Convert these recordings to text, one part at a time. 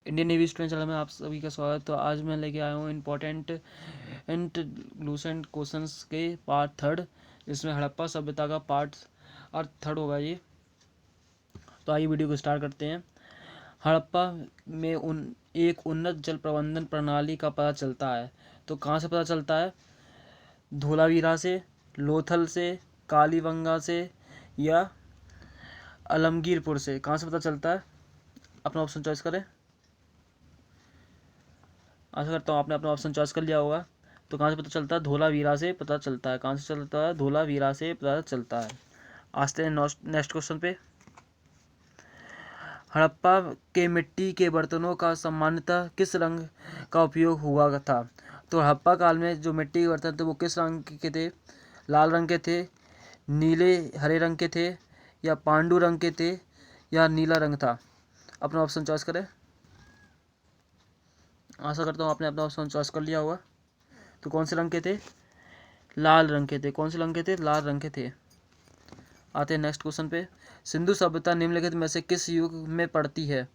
Indian navy student channel में आप सभी का स्वागत। तो आज मैं लेके आया हूँ इम्पोर्टेंट इंट्रोड्यूसेंट क्वेश्चंस के पार्ट थर्ड, जिसमें हड़प्पा सभ्यता का पार्ट और थर्ड होगा ये। तो आइए वीडियो को स्टार्ट करते हैं। हड़प्पा में एक उन्नत जल प्रबंधन प्रणाली का पता चलता है। तो कहाँ से पता चलता है? धोलावीरा से, लोथल से, कालीबंगा से या आलमगीरपुर से? कहाँ से पता चलता है? अपना ऑप्शन चॉइस करें। आशा करता हूँ आपने अपना ऑप्शन चॉइस कर लिया होगा। तो कहाँ से पता चलता है? धोलावीरा से पता चलता है। कहाँ से चलता है? धोलावीरा से पता चलता है। आते हैं नेक्स्ट क्वेश्चन पे। हड़प्पा के मिट्टी के बर्तनों का सामान्यतः किस रंग का उपयोग हुआ था? तो हड़प्पा काल में जो मिट्टी के बर्तन थे वो किस रंग के थे? लाल रंग के थे, नीले हरे रंग के थे, या पांडु रंग के थे, या नीला रंग था? अपना ऑप्शन चॉइस करें। आशा करता हूँ आपने अपना ऑप्शन चॉइस कर लिया होगा। तो कौन से रंग के थे? लाल रंग के थे। कौन से रंग के थे? लाल रंग के थे। आते हैं नेक्स्ट क्वेश्चन पे। सिंधु सभ्यता निम्नलिखित में से किस युग में पड़ती है?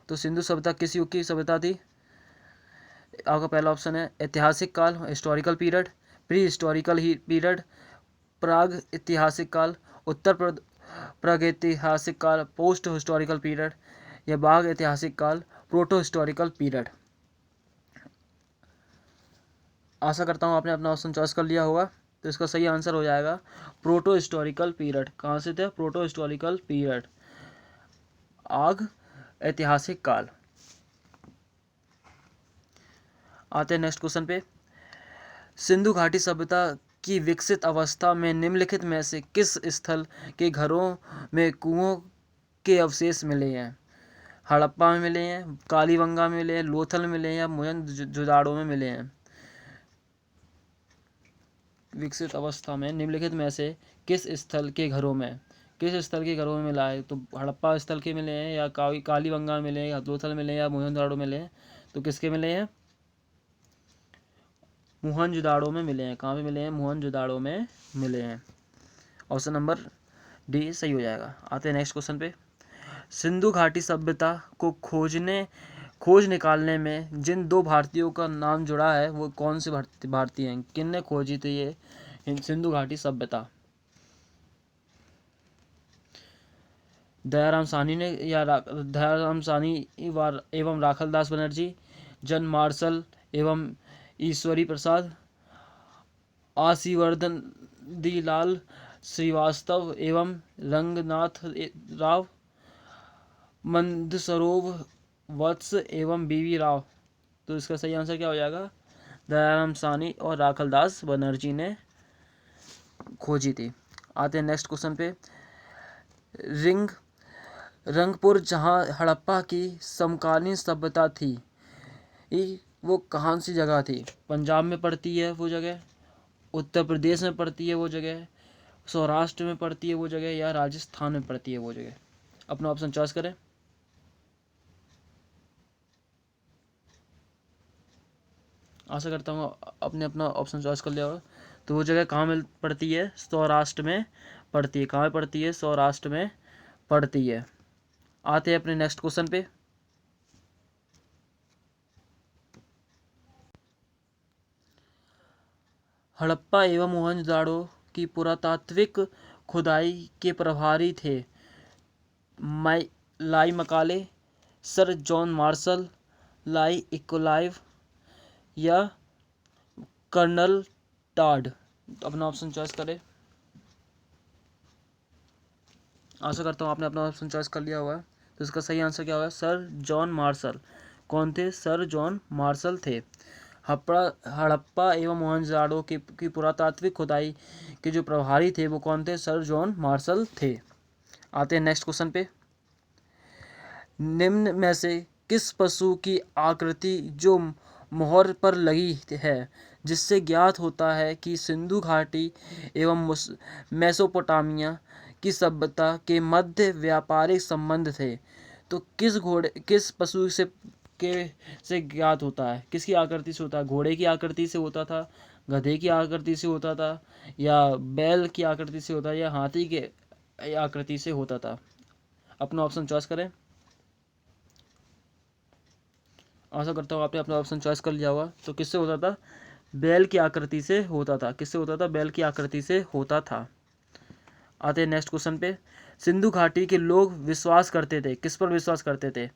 तो सिंधु सभ्यता किस युग की सभ्यता थी? आपका पहला ऑप्शन है ऐतिहासिक काल, historical period, pre historical period, प्राग ऐतिहासिक काल, उत्तर प्रागैतिहासिक काल, पोस्ट हिस्टोरिकल पीरियड, या बाघ ऐतिहासिक काल, प्रोटो हिस्टोरिकल पीरियड। आशा करता हूँ आपने अपना ऑप्शन चॉइस कर लिया होगा। तो इसका सही आंसर हो जाएगा प्रोटो हिस्टोरिकल पीरियड। कहाँ से थे? प्रोटो हिस्टोरिकल पीरियड, आग ऐतिहासिक काल। आते हैं नेक्स्ट क्वेश्चन पे। सिंधु घाटी सभ्यता की विकसित अवस्था में निम्नलिखित में से किस स्थल के घरों में कुओं के अवशेष मिले हैं? हड़प्पा में मिले हैं, कालीबंगा में मिले हैं, लोथल में मिले हैं, या मोहनजोदाड़ो में मिले हैं? विकसित अवस्था में निम्नलिखित में से किस स्थल के घरों में, किस स्थल के घरों में मिला है? तो हड़प्पा स्थल के मिले हैं, या कालीबंगा में मिले हैं, या लोथल मिले हैं, या मोहनजोदाड़ो मिले हैं? तो किसके मिले हैं? मोहनजोदाड़ो में मिले हैं। कहाँ पे मिले हैं? मोहनजोदाड़ो में मिले हैं। ऑप्शन नंबर डी सही हो जाएगा। आते हैं नेक्स्ट क्वेश्चन पे। सिंधु घाटी सभ्यता को खोज निकालने में जिन दो भारतीयों का नाम जुड़ा है वो कौन से भारतीय हैं? किन ने खोजी थी ये सिंधु घाटी सभ्यता? दयाराम साहनी ने, या दयाराम साहनी एवं राखलदास बनर्जी, जन मार्शल एवं ईश्वरी प्रसाद, आशीर्वर्धन लाल श्रीवास्तव एवं रंगनाथ राव, मंदसरोव वत्स एवं बीवी राव? तो इसका सही आंसर क्या हो जाएगा? दयाराम साहनी और राखलदास बनर्जी ने खोजी थी। आते हैं नेक्स्ट क्वेश्चन पे। रिंग रंगपुर जहाँ हड़प्पा की समकालीन सभ्यता थी, वो कहाँ सी जगह थी? पंजाब में पड़ती है वो जगह, उत्तर प्रदेश में पड़ती है वो जगह, सौराष्ट्र में पड़ती है वो जगह, या राजस्थान में पड़ती है वो जगह? अपना ऑप्शन चॉइस करें। आशा करता हूँ आपने अपना ऑप्शन चॉइस कर लिया होगा। तो वो जगह कहाँ में पड़ती है? सौराष्ट्र में पड़ती है। कहाँ में पड़ती है? सौराष्ट्र में पड़ती है। आते हैं अपने नेक्स्ट क्वेश्चन पे। हड़प्पा एवं मोहनजोदाड़ो की पुरातात्विक खुदाई के प्रभारी थे लाई मकाले, सर जॉन मार्शल, लाई इकोलाइव, या कर्नल टाड? अपना ऑप्शन चॉइस करें। आशा करता हूँ आपने अपना ऑप्शन चॉइस कर लिया होगा। तो इसका सही आंसर क्या होगा? Sir John Marshall. कौन थे? सर जॉन मार्शल थे। हड़प्पा एवं मोहनजोदाड़ो की पुरातात्विक खुदाई के जो प्रभारी थे वो कौन थे? सर जॉन मार्शल थे। आते हैं नेक्स्ट क्वेश्चन पे। निम्न में से किस पशु की आकृति जो मोहर पर लगी है जिससे ज्ञात होता है कि सिंधु घाटी एवं मेसोपोटामिया की सभ्यता के मध्य व्यापारिक संबंध थे? तो किस पशु से ज्ञात होता है? किसकी आकृति से होता है? घोड़े की आकृति से होता था, गधे की आकृति से होता था, या बैल की आकृति से होता है, या हाथी के आकृति से होता था? अपना ऑप्शन चॉइस करें। आशा करता हूँ आपने अपना ऑप्शन चॉइस कर लिया होगा। तो किससे होता था? बैल की आकृति से होता था। किससे होता था? बैल की आकृति से होता था। आते हैं नेक्स्ट क्वेश्चन पे। सिंधु घाटी के लोग विश्वास करते थे, किस पर विश्वास करते थे?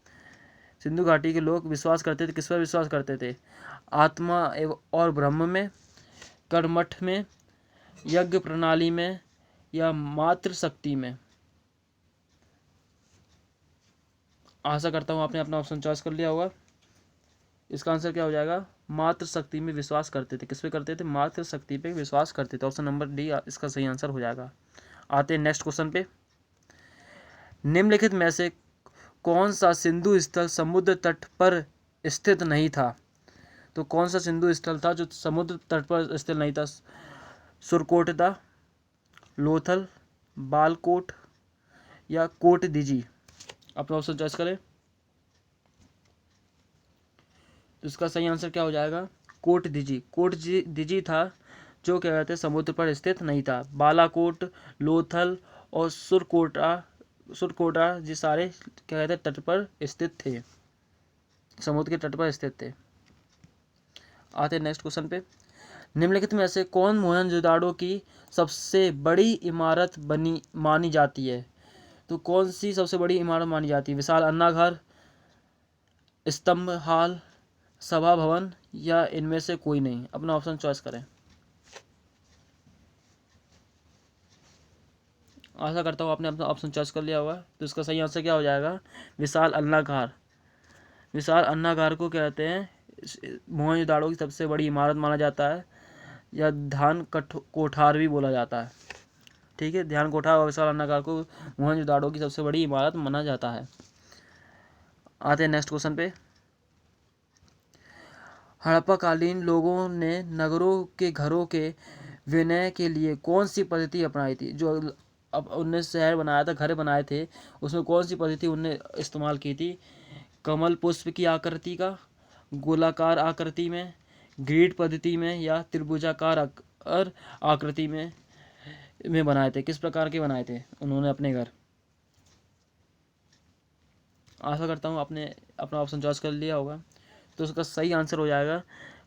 सिंधु घाटी के लोग विश्वास करते थे, किस पर विश्वास करते थे? आत्मा एवं और ब्रह्म में, कर्मठ में, यज्ञ प्रणाली में, या मातृ शक्ति में? आशा करता हूँ आपने अपना ऑप्शन चॉइस कर लिया होगा। इसका आंसर क्या हो जाएगा? मातृ शक्ति में विश्वास करते थे। किस पे करते थे? मातृ शक्ति पे विश्वास करते थे। ऑप्शन नंबर डी इसका सही आंसर हो जाएगा। आते हैं नेक्स्ट क्वेश्चन पे। निम्नलिखित में से कौन सा सिंधु स्थल समुद्र तट पर स्थित नहीं था? तो कौन सा सिंधु स्थल था जो समुद्र तट पर स्थित नहीं था? सुरकोटदा, लोथल, बालकोट, या कोट दिजी? अपना ऑप्शन चॉइस करें। तो इसका सही आंसर क्या हो जाएगा? कोट दिजी। कोट दिजी था जो क्या कहते हैं समुद्र पर स्थित नहीं था। बालाकोट, लोथल और सुरकोटा ये सारे क्या कहते हैं तट पर स्थित थे, समुद्र के तट पर स्थित थे। आते हैं नेक्स्ट क्वेश्चन पे। निम्नलिखित में से कौन मोहनजोदाड़ो की सबसे बड़ी इमारत बनी मानी जाती है? तो कौन सी सबसे बड़ी इमारत मानी जाती है? विशाल अन्नाघर, स्तंभ हाल, सभा भवन, या इनमें से कोई नहीं? अपना ऑप्शन चॉइस करें। आशा करता हूँ आपने अपना ऑप्शन चॉइस कर लिया होगा। तो इसका सही आंसर क्या हो जाएगा? विशाल अन्नागार। विशाल अन्नागार को कहते हैं मोहनजोदाड़ो की सबसे बड़ी इमारत माना जाता है, या ध्यान कोठार भी बोला जाता है। ठीक है, ध्यान कोठार और विशाल अन्नागार को मोहनजोदाड़ो की सबसे बड़ी इमारत माना जाता है। आते हैं नेक्स्ट क्वेश्चन पे। हड़प्पाकालीन लोगों ने नगरों के घरों के विनय के लिए कौन सी पद्धति अपनाई थी? जो अब उनने शहर बनाया था, घर बनाए थे, उसमें कौन सी पद्धति उनने इस्तेमाल की थी? कमल पुष्प की आकृति का, गोलाकार आकृति में, ग्रिड पद्धति में, या त्रिभुजाकार आकृति में बनाए थे? किस प्रकार के बनाए थे उन्होंने अपने घर? आशा करता हूँ आपने अपना ऑप्शन चॉइस कर लिया होगा। तो उसका सही आंसर हो जाएगा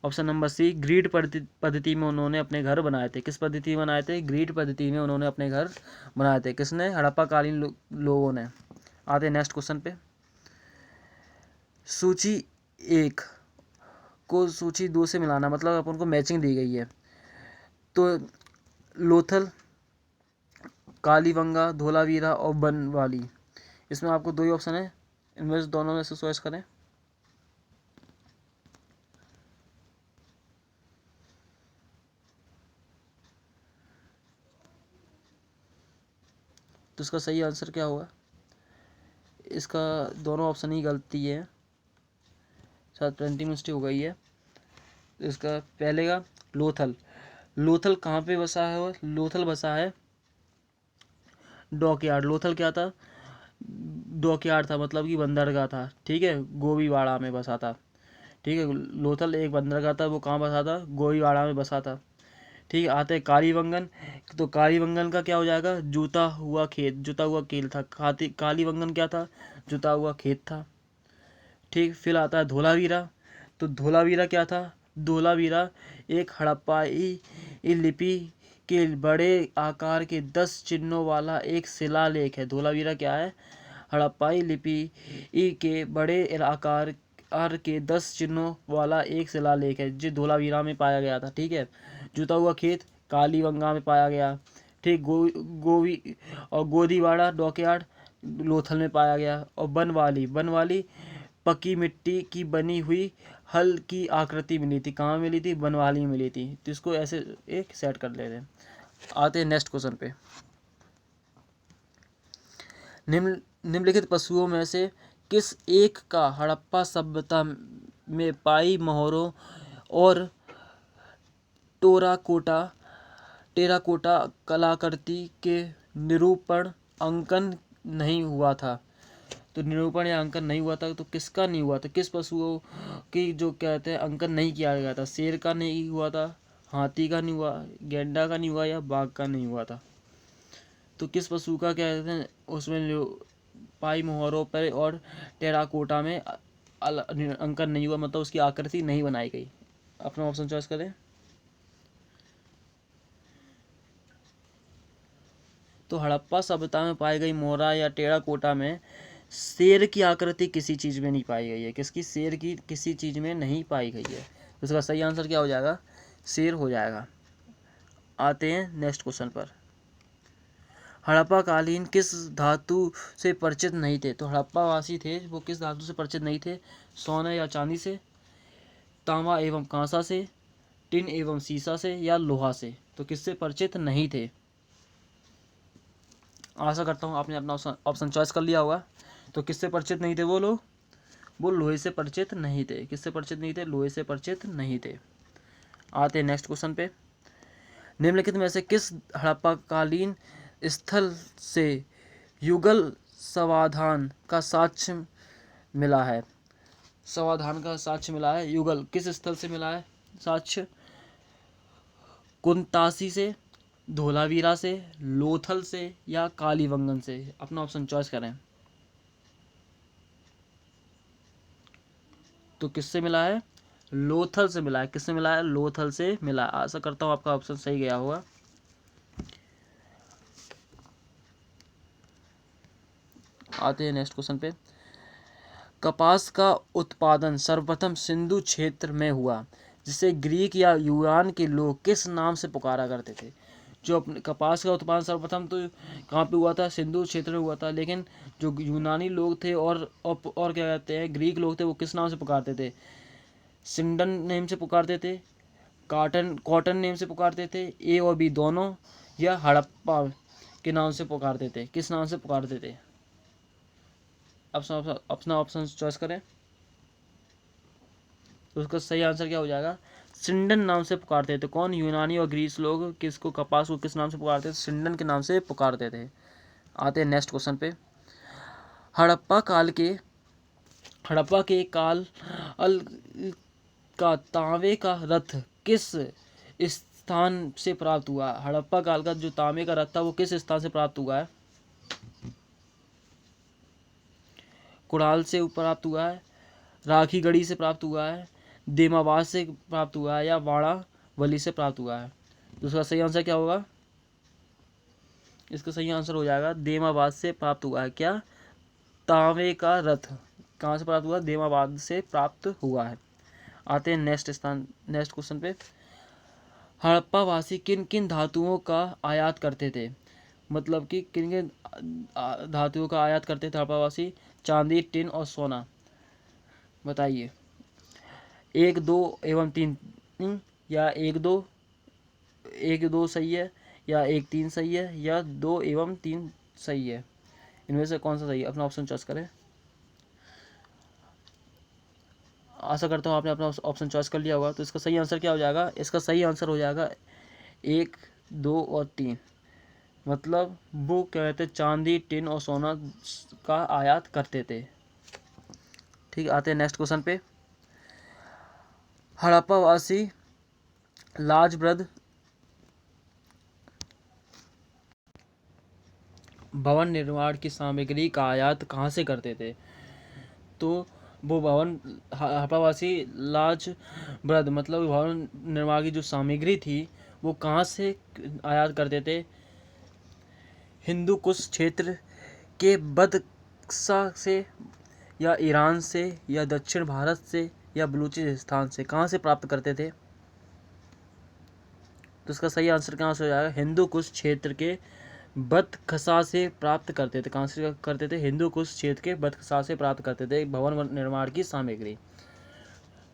ऑप्शन नंबर सी, ग्रिड पद्धति में उन्होंने अपने घर बनाए थे। किस पद्धति में बनाए थे? ग्रिड पद्धति में उन्होंने अपने घर बनाए थे। किसने? हड़प्पाकालीन लोगों ने। आते हैं नेक्स्ट क्वेश्चन पे। सूची 1 को सूची 2 से मिलाना, मतलब अपन को मैचिंग दी गई है। तो लोथल, कालीबंगा, धोलावीरा और बनवाली, इसमें आपको दो ही ऑप्शन है, इनमें से दोनों में से चॉइस करें। तो इसका सही आंसर क्या होगा? इसका दोनों ऑप्शन ही गलती है, शायद प्रिंटिंग मिस्टेक हो गई है। इसका पहले का लोथल। लोथल कहाँ पे बसा है? वो लोथल बसा है डॉकयार्ड। लोथल क्या था? डॉकयार्ड था, मतलब कि बंदरगाह था। ठीक है, गोवीवाड़ा में बसा था। ठीक है, लोथल एक बंदरगाह था, वो कहाँ बसा था? गोवीवाड़ा में बसा था। ठीक है, आते हैं कालीबंगन। तो कालीबंगन का क्या हो जाएगा? जूता हुआ खेत, जुता हुआ कील था। कालीबंगन क्या था? जुता हुआ खेत था। ठीक, फिर आता है धोलावीरा। तो धोलावीरा क्या था? धोलावीरा एक हड़प्पाई लिपि के बड़े आकार के 10 चिन्हों वाला एक शिलालेख है। धोलावीरा क्या है? हड़प्पाई लिपि के बड़े आकार के 10 चिन्हों वाला एक शिलालेख है जो धोलावीरा में पाया गया था। ठीक है, जुता हुआ खेत कालीबंगा में पाया गया। ठीक, गोवी और गोदीवाड़ा डॉकयार्ड लोथल में पाया गया। और बनवाली पक्की मिट्टी की बनी हुई हल की आकृति मिली थी। कहाँ मिली थी? बनवाली में मिली थी। तो इसको ऐसे एक सेट कर लेते हैं। आते हैं नेक्स्ट क्वेश्चन पे। निम्नलिखित पशुओं में से किस एक का हड़प्पा सभ्यता में पाई मोहरों और टेराकोटा कलाकृति के निरूपण अंकन नहीं हुआ था? तो निरूपण या अंकन नहीं हुआ था, तो किसका नहीं हुआ था? किस पशुओं की जो कहते हैं अंकन नहीं किया गया था? शेर का नहीं हुआ था, हाथी का नहीं हुआ, गैंडा का नहीं हुआ, या बाघ का नहीं हुआ था? तो किस पशु का क्या कहते हैं उसमें पाई मोहरों पर और टेराकोटा में अंकन नहीं हुआ, मतलब उसकी आकृति नहीं बनाई गई। अपना ऑप्शन चॉइस करें। तो हड़प्पा सभ्यता में पाई गई मोहरा या टेराकोटा में शेर की आकृति किसी चीज में नहीं पाई गई है। किसकी? शेर की किसी चीज में नहीं पाई गई है। उसका सही आंसर क्या हो जाएगा? शेर हो जाएगा। आते हैं नेक्स्ट क्वेश्चन पर। हड़प्पा कालीन किस धातु से परिचित नहीं थे? तो हड़प्पा वासी थे वो किस धातु से परिचित नहीं थे? सोने या चांदी से, तांबा एवं कांसा से, टिन एवं सीसा से, या लोहा से? तो किससे परिचित नहीं थे? आशा करता हूँ आपने अपना ऑप्शन चॉइस कर लिया होगा। तो किससे परिचित नहीं थे वो लोग? वो लोहे से परिचित नहीं थे। किससे परिचित नहीं थे? लोहे से परिचित नहीं थे। आते हैं नेक्स्ट क्वेश्चन पे। निम्नलिखित में से किस हड़प्पाकालीन स्थल से युगल समाधान का साक्ष्य मिला है? समाधान का साक्ष्य मिला है। युगल किस स्थल से मिला है साक्ष्य? कुंतासी से, धोलावीरा से, लोथल से, या कालीबंगन से? अपना ऑप्शन चॉइस करें। तो किससे मिला है? लोथल से मिला है। किससे मिला है? लोथल से मिला है। आशा करता हूँ आपका ऑप्शन सही गया होगा। आते हैं नेक्स्ट क्वेश्चन पे। कपास का उत्पादन सर्वप्रथम सिंधु क्षेत्र में हुआ, जिसे ग्रीक या यूनान के लोग किस नाम से पुकारा करते थे? जो अपने कपास का उत्पादन सर्वप्रथम तो कहाँ पे हुआ था? सिंधु क्षेत्र में हुआ था। लेकिन जो यूनानी लोग थे और क्या कहते हैं ग्रीक लोग थे, वो किस नाम से पुकारते थे? सिंडन नेम से पुकारते थे, कॉटन नेम से पुकारते थे, ए और बी दोनों, या हड़प्पा के नाम से पुकारते थे? किस नाम से पुकारते थे? अपना ऑप्शन चॉइस करें। तो उसका सही आंसर क्या हो जाएगा? सिंडन नाम से पुकारते थे। कौन? यूनानी और ग्रीस लोग किसको, कपास को किस नाम से पुकारते थे? सिंडन के नाम से पुकारते थे। आते हैं नेक्स्ट क्वेश्चन पे। हड़प्पा के काल का तांबे का रथ किस स्थान से प्राप्त हुआ? हड़प्पा काल का जो तांबे का रथ था वो किस स्थान से प्राप्त हुआ है? कुड़ाल से प्राप्त हुआ है, राखीगढ़ी से प्राप्त हुआ है, देमाबाद से प्राप्त हुआ है, या वाड़ावली से प्राप्त हुआ है? तो उसका सही आंसर क्या होगा? इसका सही आंसर हो जाएगा देमाबाद से प्राप्त हुआ है। क्या? तांबे का रथ कहाँ से प्राप्त हुआ? देमाबाद से प्राप्त हुआ है। आते हैं नेक्स्ट क्वेश्चन पे। हड़प्पा वासी किन किन धातुओं का आयात करते थे? मतलब कि किन किन धातुओं का आयात करते थे हड़प्पा वासी? चांदी, टिन और सोना। बताइए। 1, 2 एवं 3, या 1, 2 सही है, या 1, 3 सही है, या 2 एवं 3 सही है? इनमें से कौन सा सही है? अपना ऑप्शन चॉइस करें। आशा करता हूँ आपने अपना ऑप्शन चॉइस कर लिया होगा। तो इसका सही आंसर क्या हो जाएगा? इसका सही आंसर हो जाएगा 1, 2 और 3। मतलब वो क्या कहते हैं चांदी, टिन और सोना का आयात करते थे। ठीक, आते हैं नेक्स्ट क्वेश्चन पे। हड़प्पा वासी लाजबृद भवन निर्माण की सामग्री का आयात कहाँ से करते थे? तो वो हड़प्पावासी लाजबृद मतलब भवन निर्माण की जो सामग्री थी वो कहाँ से आयात करते थे? हिंदू कुश क्षेत्र के बदख्शा से, या ईरान से, या दक्षिण भारत से, या बलूचिस्तान से? कहाँ से प्राप्त करते थे? तो इसका सही आंसर कहाँ से हो जाएगा? हिंदू कुश क्षेत्र के बदख्शा से प्राप्त करते थे। कहाँ से करते थे? हिंदू कुश क्षेत्र के बदख्शा से प्राप्त करते थे भवन निर्माण की सामग्री।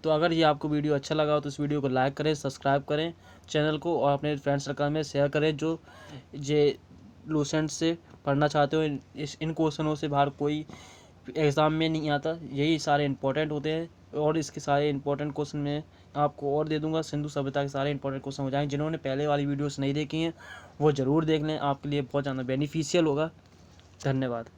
तो अगर ये आपको वीडियो अच्छा लगा हो तो इस वीडियो को लाइक करें, सब्सक्राइब करें चैनल को, और अपने फ्रेंड सर्कल में शेयर करें जो लूसेंट से पढ़ना चाहते हो। इन क्वेश्चनों से बाहर कोई एग्ज़ाम में नहीं आता, यही सारे इंपॉर्टेंट होते हैं। और इसके सारे इंपॉर्टेंट क्वेश्चन में आपको और दे दूंगा। सिंधु सभ्यता के सारे इंपॉर्टेंट क्वेश्चन हो जाएंगे। जिन्होंने पहले वाली वीडियोस नहीं देखी हैं वो ज़रूर देख लें, आपके लिए बहुत ज़्यादा बेनिफिशियल होगा। धन्यवाद।